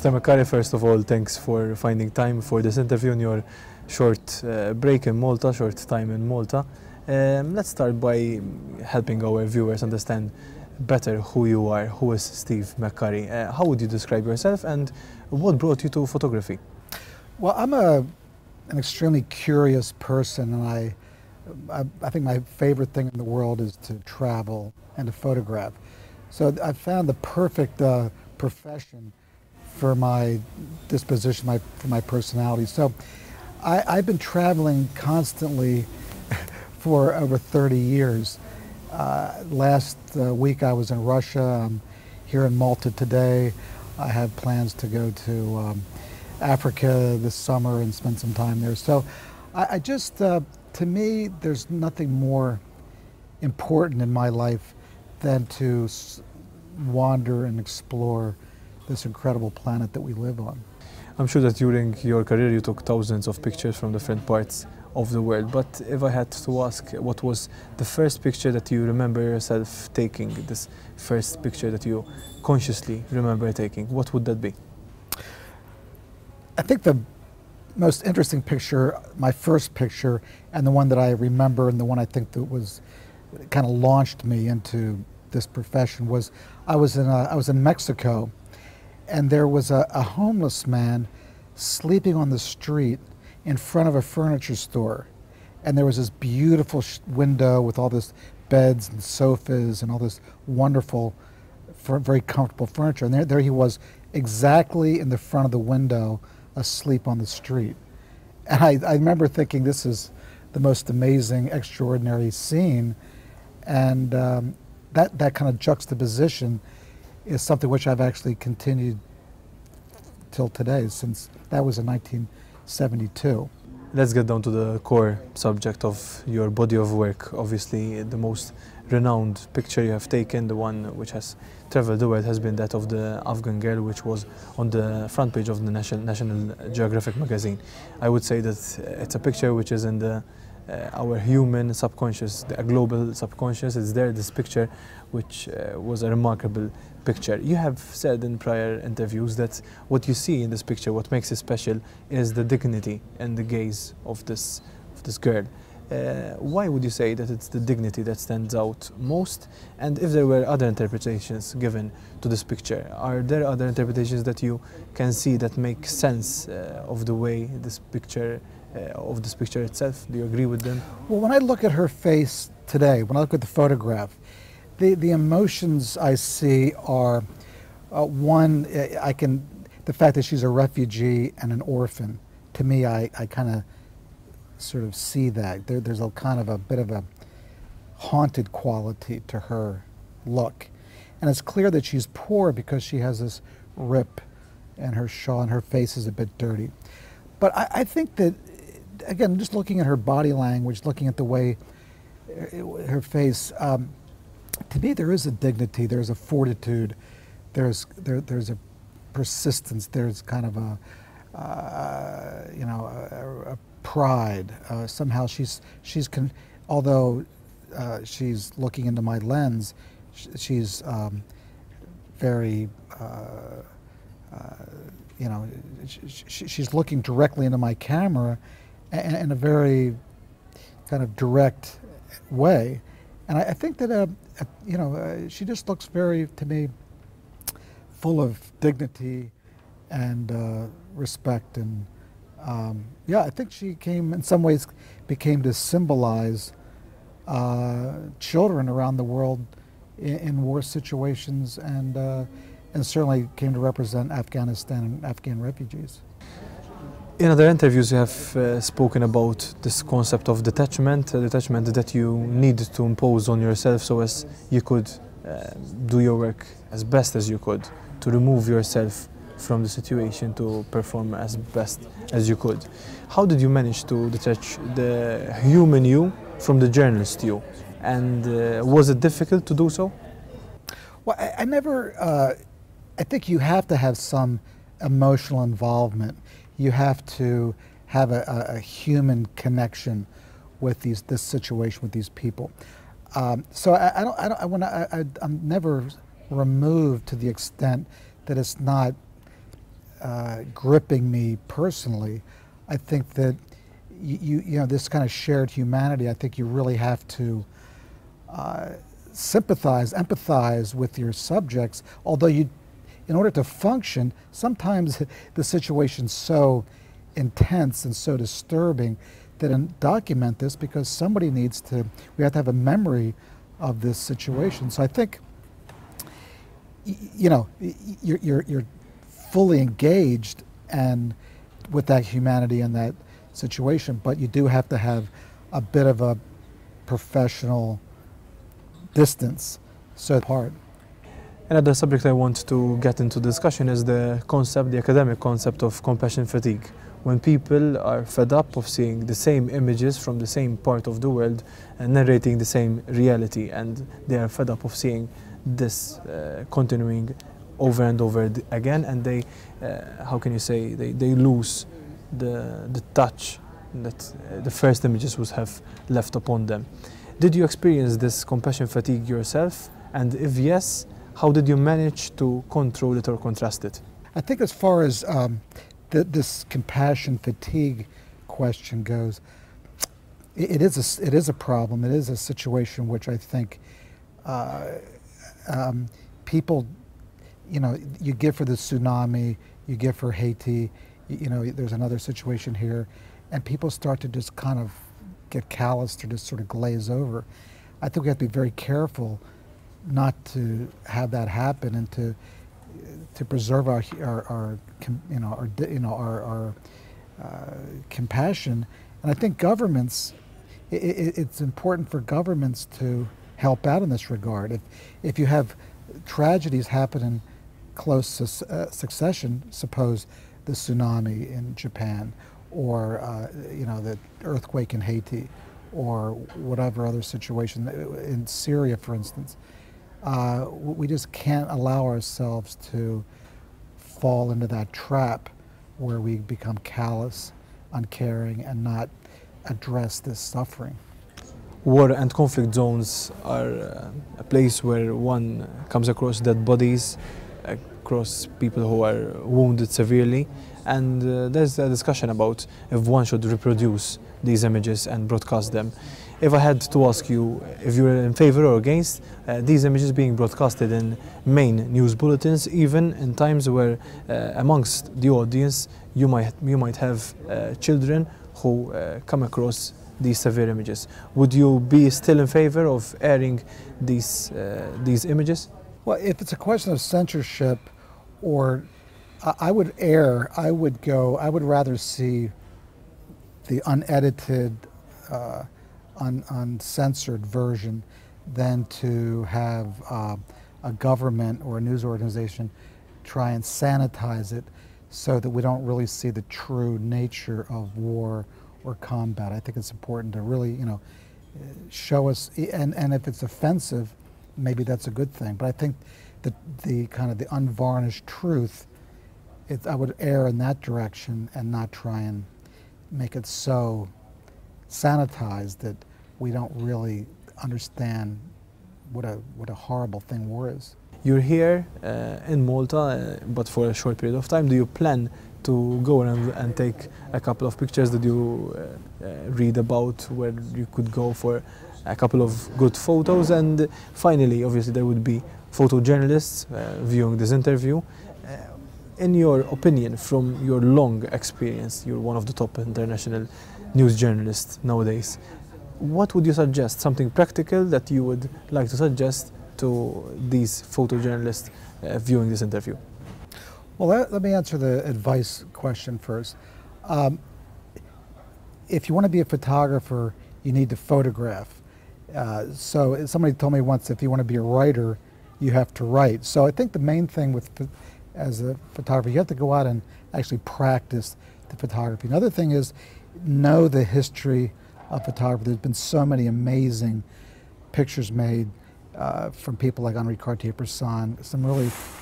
Mr. Mc Curry, first of all, thanks for finding time for this interview in your short break in Malta, short time in Malta. Let's start by helping our viewers understand better who you are. Who is Steve Mc Curry? How would you describe yourself, and what brought you to photography? Well, I'm an extremely curious person, and I think my favorite thing in the world is to travel and to photograph. So I found the perfect profession for my disposition, for my personality. So I've been traveling constantly for over 30 years. Last week I was in Russia. I'm here in Malta today. I have plans to go to Africa this summer and spend some time there. So I just, to me, there's nothing more important in my life than to wander and explore this incredible planet that we live on. I'm sure that during your career you took thousands of pictures from different parts of the world, but if I had to ask, what was the first picture that you remember yourself taking, this first picture that you consciously remember taking, what would that be? I think the most interesting picture, my first picture, and the one that I remember, and the one I think that was kind of launched me into this profession, was I was in Mexico, and there was a homeless man sleeping on the street in front of a furniture store, and there was this beautiful window with all this beds and sofas and all this wonderful, very comfortable furniture, and there he was, exactly in the front of the window, asleep on the street. And I remember thinking, this is the most amazing, extraordinary scene, and that kind of juxtaposition is something which I've actually continued till today, since that was in 1972. Let's get down to the core subject of your body of work. Obviously, the most renowned picture you have taken, the one which has traveled the world, has been that of the Afghan girl, which was on the front page of the National Geographic magazine. I would say that it's a picture which is in the our human subconscious, the global subconscious. It's there, this picture, which was a remarkable picture. You have said in prior interviews that what you see in this picture, what makes it special, is the dignity and the gaze of this girl. Why would you say that it's the dignity that stands out most? And if there were other interpretations given to this picture, are there other interpretations that you can see that make sense of the way this picture, of this picture itself? Do you agree with them? Well, when I look at her face today, when I look at the photograph, the emotions I see are, one, the fact that she's a refugee and an orphan. To me, I kind of sort of see that. There's a kind of a bit of a haunted quality to her look. And it's clear that she's poor because she has this rip in her shawl and her face is a bit dirty. But I think that, again, just looking at her body language, looking at the way her face, to me there is a dignity, there's a fortitude, there's a persistence, there's kind of a pride. Somehow although she's looking into my lens, she's very, she's looking directly into my camera in a very kind of direct way. And I think that, she just looks very, to me, full of dignity and respect. And yeah, I think she in some ways became to symbolize children around the world in war situations, and certainly came to represent Afghanistan and Afghan refugees. In other interviews you have spoken about this concept of detachment that you need to impose on yourself so as you could do your work as best as you could, to remove yourself from the situation, to perform as best as you could. How did you manage to detach the human you from the journalist you? And was it difficult to do so? Well, I never, I think you have to have some emotional involvement. You have to have a human connection with this situation, with these people. So I'm never removed to the extent that it's not gripping me personally. I think that you know, this kind of shared humanity, I think you really have to sympathize, empathize with your subjects, although in order to function, sometimes the situation's so intense and so disturbing that document this, because somebody needs to, we have to have a memory of this situation. So I think, you know, you're fully engaged and with that humanity and that situation, but you do have to have a bit of a professional distance so apart. Another subject I want to get into discussion is the concept, the academic concept of compassion fatigue. When people are fed up of seeing the same images from the same part of the world and narrating the same reality, and they are fed up of seeing this continuing over and over again, and they, how can you say, they lose the touch that the first images would have left upon them. Did you experience this compassion fatigue yourself? And if yes, how did you manage to control it or contrast it? I think as far as this compassion fatigue question goes, it is a problem. It is a situation which I think people, you know, you give for the tsunami, you give for Haiti, you know, there's another situation here, and people start to just kind of get calloused or just sort of glaze over. I think we have to be very careful not to have that happen, and to preserve our compassion. And I think governments, it's important for governments to help out in this regard. If you have tragedies happen in close succession, suppose the tsunami in Japan, or you know, the earthquake in Haiti, or whatever other situation in Syria, for instance, we just can't allow ourselves to fall into that trap where we become callous, uncaring, and not address this suffering. War and conflict zones are a place where one comes across dead bodies, across people who are wounded severely, and there's a discussion about if one should reproduce these images and broadcast them. If I had to ask you if you were in favor or against these images being broadcasted in main news bulletins, even in times where amongst the audience you might have children who come across these severe images, would you be still in favor of airing these images? Well, if it's a question of censorship, or I would rather see the unedited, uncensored version than to have a government or a news organization try and sanitize it so that we don't really see the true nature of war or combat. I think it's important to really, you know, show us, and if it's offensive, maybe that's a good thing. But I think that the kind of the unvarnished truth, I would err in that direction and not try and make it so sanitized that we don't really understand what a horrible thing war is. You're here in Malta, but for a short period of time. Do you plan to go and take a couple of pictures? Did you read about where you could go for a couple of good photos? And finally, obviously, there would be photojournalists viewing this interview. In your opinion, from your long experience, you're one of the top international news journalists nowadays, what would you suggest, something practical that you would like to suggest to these photojournalists viewing this interview? Well, let me answer the advice question first. If you want to be a photographer, you need to photograph. So somebody told me once, if you want to be a writer, you have to write. So I think the main thing as a photographer, you have to go out and actually practice the photography. Another thing is know the history of photography. There's been so many amazing pictures made from people like Henri Cartier-Bresson,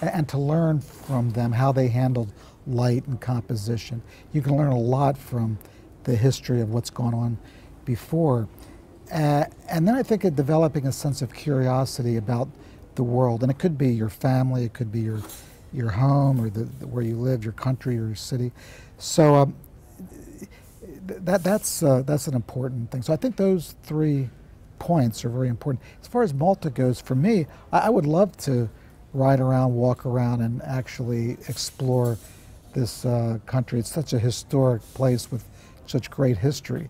and to learn from them how they handled light and composition. You can learn a lot from the history of what's gone on before. And then I think of developing a sense of curiosity about the world, and it could be your family, it could be your your home or where you live, your country or your city. So that's an important thing. So I think those 3 points are very important. As far as Malta goes, for me, I would love to ride around, walk around, and actually explore this country. It's such a historic place with such great history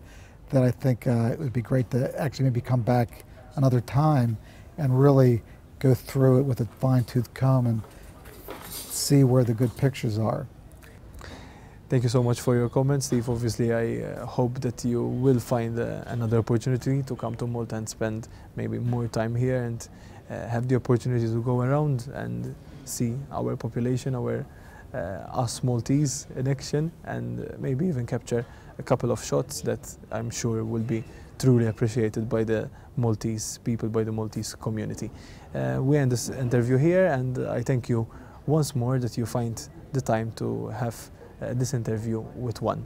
that I think it would be great to actually maybe come back another time and really go through it with a fine-tooth comb and see where the good pictures are. Thank you so much for your comments, Steve. Obviously, I hope that you will find another opportunity to come to Malta and spend maybe more time here and have the opportunity to go around and see our population, us Maltese in action, and maybe even capture a couple of shots that I'm sure will be truly appreciated by the Maltese people, by the Maltese community. We end this interview here, and I thank you once more that you find the time to have this interview with one.